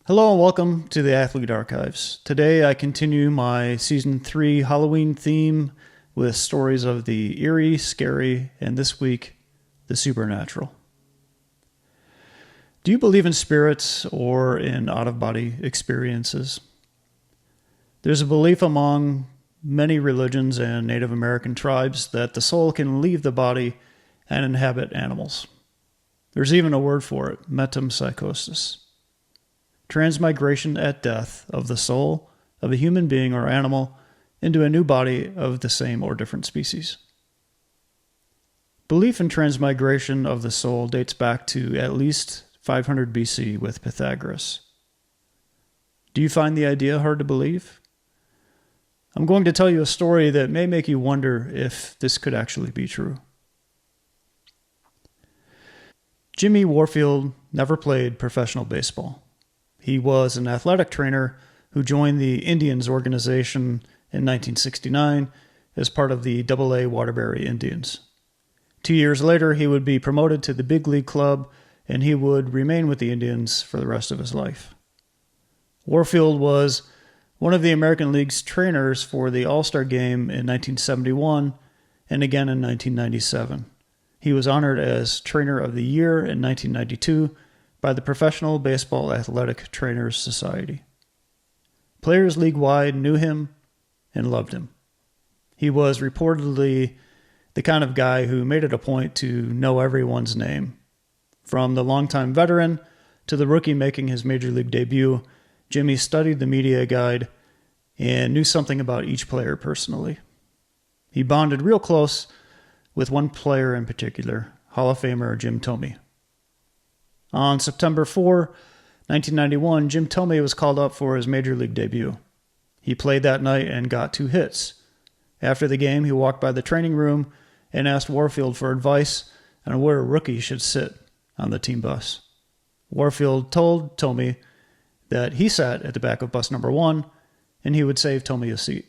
Hello and welcome to the Athlete Archives. Today I continue my Season 3 Halloween theme with stories of the eerie, scary, and this week, the supernatural. Do you believe in spirits or in out-of-body experiences? There's a belief among many religions and Native American tribes that the soul can leave the body and inhabit animals. There's even a word for it, metempsychosis. Transmigration at death of the soul of a human being or animal into a new body of the same or different species. Belief in transmigration of the soul dates back to at least 500 BC with Pythagoras. Do you find the idea hard to believe? I'm going to tell you a story that may make you wonder if this could actually be true. Jimmy Warfield never played professional baseball. He was an athletic trainer who joined the Indians organization in 1969 as part of the AA Waterbury Indians. 2 years later, he would be promoted to the big league club, and he would remain with the Indians for the rest of his life. Warfield was one of the American League's trainers for the All-Star Game in 1971 and again in 1997. He was honored as Trainer of the Year in 1992 by the Professional Baseball Athletic Trainers Society. Players league-wide knew him and loved him. He was reportedly the kind of guy who made it a point to know everyone's name. From the longtime veteran to the rookie making his major league debut, Jimmy studied the media guide and knew something about each player personally. He bonded real close with one player in particular, Hall of Famer Jim Thome. On September 4, 1991, Jim Thome was called up for his major league debut. He played that night and got 2 hits. After the game, he walked by the training room and asked Warfield for advice on where a rookie should sit on the team bus. Warfield told Thome that he sat at the back of bus number 1 and he would save Thome a seat.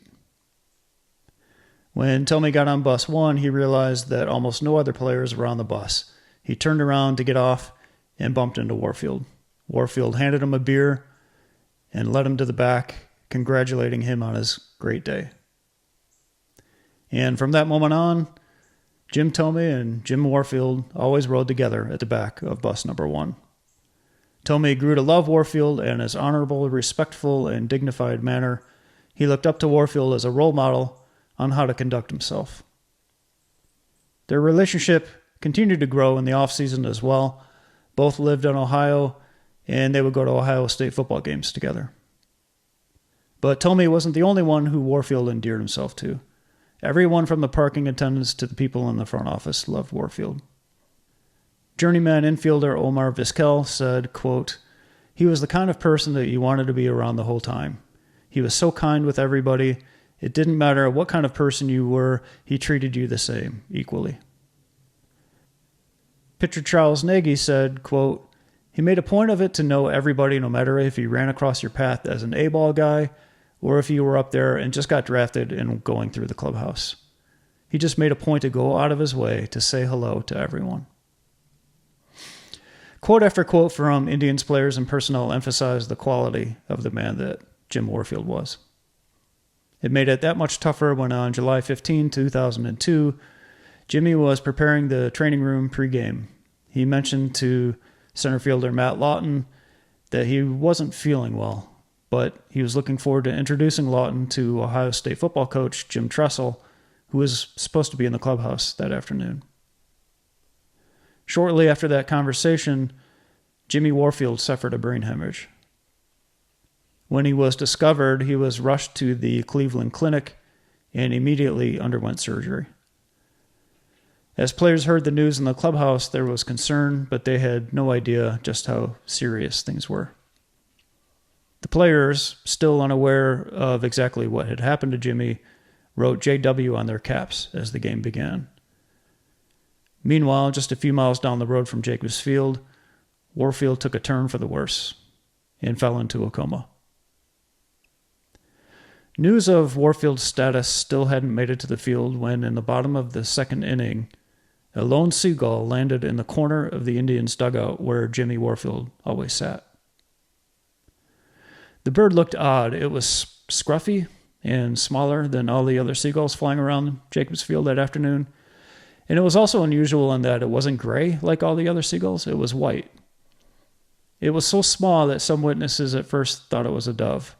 When Thome got on bus 1, he realized that almost no other players were on the bus. He turned around to get off and bumped into Warfield. Warfield handed him a beer and led him to the back, congratulating him on his great day. And from that moment on, Jim Thome and Jim Warfield always rode together at the back of bus number 1. Thome grew to love Warfield, and his honorable, respectful, and dignified manner, he looked up to Warfield as a role model on how to conduct himself. Their relationship continued to grow in the off-season as well. Both lived in Ohio, and they would go to Ohio State football games together. But Thome wasn't the only one who Warfield endeared himself to. Everyone from the parking attendants to the people in the front office loved Warfield. Journeyman infielder Omar Vizquel said, quote, "He was the kind of person that you wanted to be around the whole time. He was so kind with everybody. It didn't matter what kind of person you were, he treated you the same, equally." Pitcher Charles Nagy said, quote, "He made a point of it to know everybody no matter if he ran across your path as an A-ball guy or if you were up there and just got drafted and going through the clubhouse. He just made a point to go out of his way to say hello to everyone." Quote after quote from Indians players and personnel emphasized the quality of the man that Jim Warfield was. It made it that much tougher when on July 15, 2002, Jimmy was preparing the training room pregame. He mentioned to center fielder Matt Lawton that he wasn't feeling well, but he was looking forward to introducing Lawton to Ohio State football coach Jim Tressel, who was supposed to be in the clubhouse that afternoon. Shortly after that conversation, Jimmy Warfield suffered a brain hemorrhage. When he was discovered, he was rushed to the Cleveland Clinic and immediately underwent surgery. As players heard the news in the clubhouse, there was concern, but they had no idea just how serious things were. The players, still unaware of exactly what had happened to Jimmy, wrote JW on their caps as the game began. Meanwhile, just a few miles down the road from Jacobs Field, Warfield took a turn for the worse and fell into a coma. News of Warfield's status still hadn't made it to the field when, in the bottom of the second inning, a lone seagull landed in the corner of the Indians' dugout where Jimmy Warfield always sat. The bird looked odd. It was scruffy and smaller than all the other seagulls flying around Jacobs Field that afternoon. And it was also unusual in that it wasn't gray like all the other seagulls. It was white. It was so small that some witnesses at first thought it was a dove.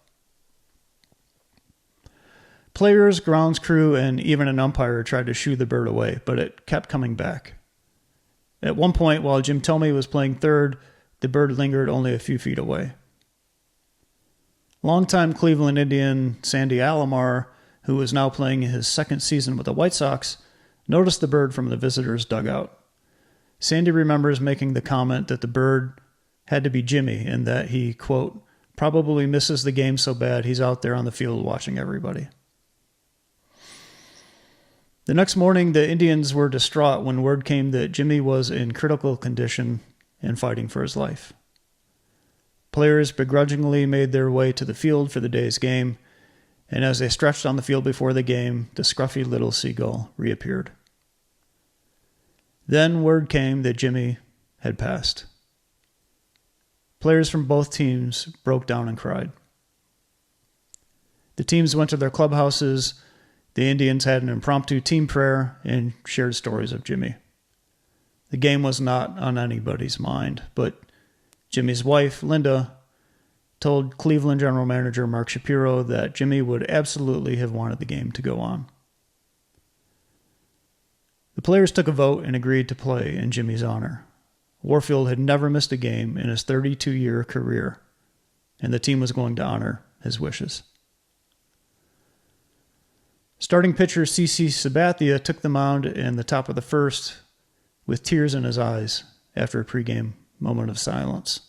Players, grounds crew, and even an umpire tried to shoo the bird away, but it kept coming back. At one point, while Jim Thome was playing third, the bird lingered only a few feet away. Longtime Cleveland Indian Sandy Alomar, who was now playing his second season with the White Sox, noticed the bird from the visitors' dugout. Sandy remembers making the comment that the bird had to be Jimmy and that he, quote, probably misses the game so bad he's out there on the field watching everybody. The next morning, the Indians were distraught when word came that Jimmy was in critical condition and fighting for his life. Players begrudgingly made their way to the field for the day's game, and as they stretched on the field before the game, the scruffy little seagull reappeared. Then word came that Jimmy had passed. Players from both teams broke down and cried. The teams went to their clubhouses. The Indians had an impromptu team prayer and shared stories of Jimmy. The game was not on anybody's mind, but Jimmy's wife, Linda, told Cleveland general manager Mark Shapiro that Jimmy would absolutely have wanted the game to go on. The players took a vote and agreed to play in Jimmy's honor. Warfield had never missed a game in his 32-year career, and the team was going to honor his wishes. Starting pitcher CC Sabathia took the mound in the top of the first with tears in his eyes after a pregame moment of silence.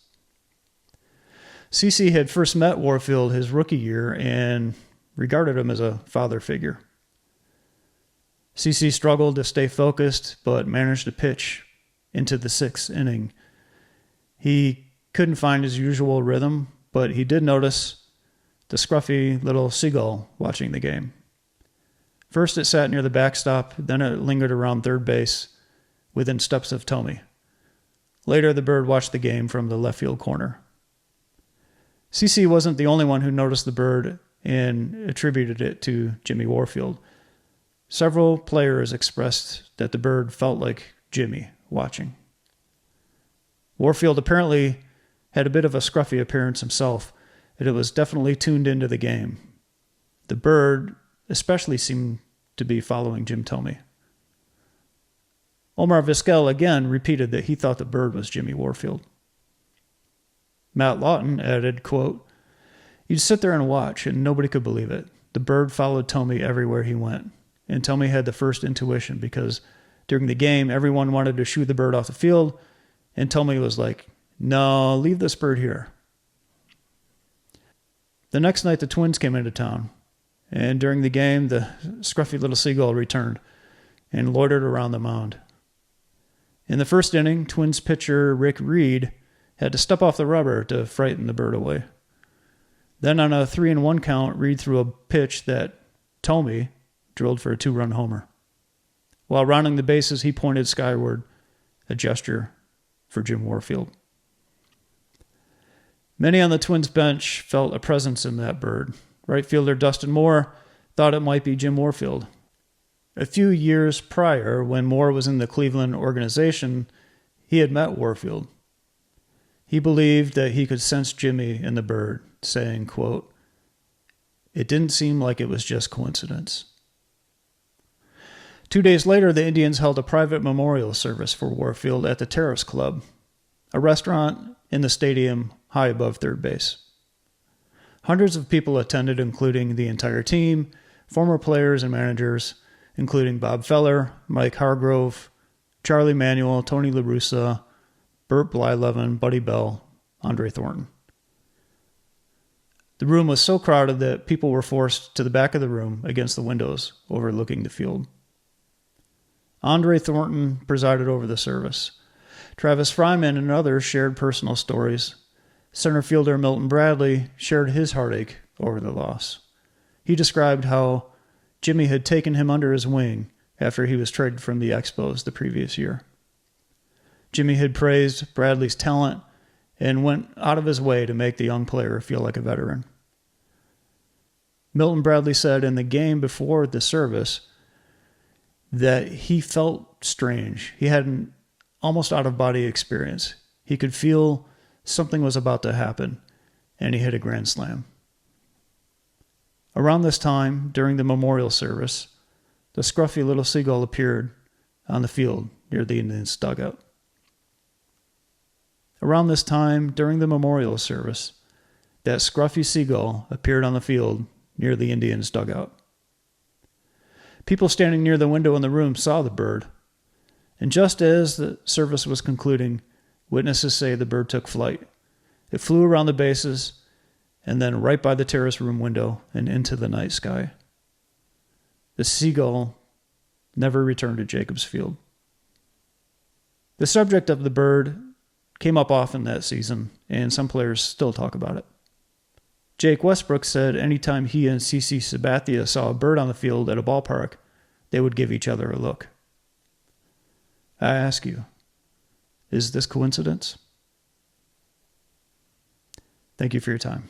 CC had first met Warfield his rookie year and regarded him as a father figure. CC struggled to stay focused, but managed to pitch into the sixth inning. He couldn't find his usual rhythm, but he did notice the scruffy little seagull watching the game. First it sat near the backstop, then it lingered around third base within steps of Thome. Later the bird watched the game from the left field corner. CC wasn't the only one who noticed the bird and attributed it to Jimmy Warfield. Several players expressed that the bird felt like Jimmy watching. Warfield apparently had a bit of a scruffy appearance himself, and it was definitely tuned into the game. The bird especially seemed to be following Jim Thome. Omar Vizquel again repeated that he thought the bird was Jimmy Warfield. Matt Lawton added, quote, "You'd sit there and watch, and nobody could believe it. The bird followed Thome everywhere he went, and Thome had the first intuition because during the game, everyone wanted to shoo the bird off the field, and Thome was like, no, leave this bird here." The next night, the Twins came into town, and during the game, the scruffy little seagull returned and loitered around the mound. In the first inning, Twins pitcher Rick Reed had to step off the rubber to frighten the bird away. Then on a 3-1 count, Reed threw a pitch that Thome drilled for a 2-run homer. While rounding the bases, he pointed skyward, a gesture for Jim Warfield. Many on the Twins bench felt a presence in that bird. Right fielder Dustin Moore thought it might be Jim Warfield. A few years prior, when Moore was in the Cleveland organization, he had met Warfield. He believed that he could sense Jimmy in the bird, saying, quote, "It didn't seem like it was just coincidence." 2 days later, the Indians held a private memorial service for Warfield at the Terrace Club, a restaurant in the stadium high above third base. Hundreds of people attended, including the entire team, former players and managers, including Bob Feller, Mike Hargrove, Charlie Manuel, Tony La Russa, Burt Blyleven, Buddy Bell, Andre Thornton. The room was so crowded that people were forced to the back of the room against the windows overlooking the field. Andre Thornton presided over the service. Travis Fryman and others shared personal stories. Center fielder Milton Bradley shared his heartache over the loss. He described how Jimmy had taken him under his wing after he was traded from the Expos the previous year. Jimmy had praised Bradley's talent and went out of his way to make the young player feel like a veteran. Milton Bradley said in the game before the service that he felt strange. He had an almost out-of-body experience. He could feel something was about to happen, and he hit a grand slam. Around this time, during the memorial service, the scruffy little seagull appeared on the field near the Indians' dugout. Around this time, during the memorial service, that scruffy seagull appeared on the field near the Indians' dugout. People standing near the window in the room saw the bird, and just as the service was concluding, witnesses say the bird took flight. It flew around the bases and then right by the terrace room window and into the night sky. The seagull never returned to Jacobs Field. The subject of the bird came up often that season, and some players still talk about it. Jake Westbrook said anytime he and CC Sabathia saw a bird on the field at a ballpark, they would give each other a look. I ask you, is this coincidence? Thank you for your time.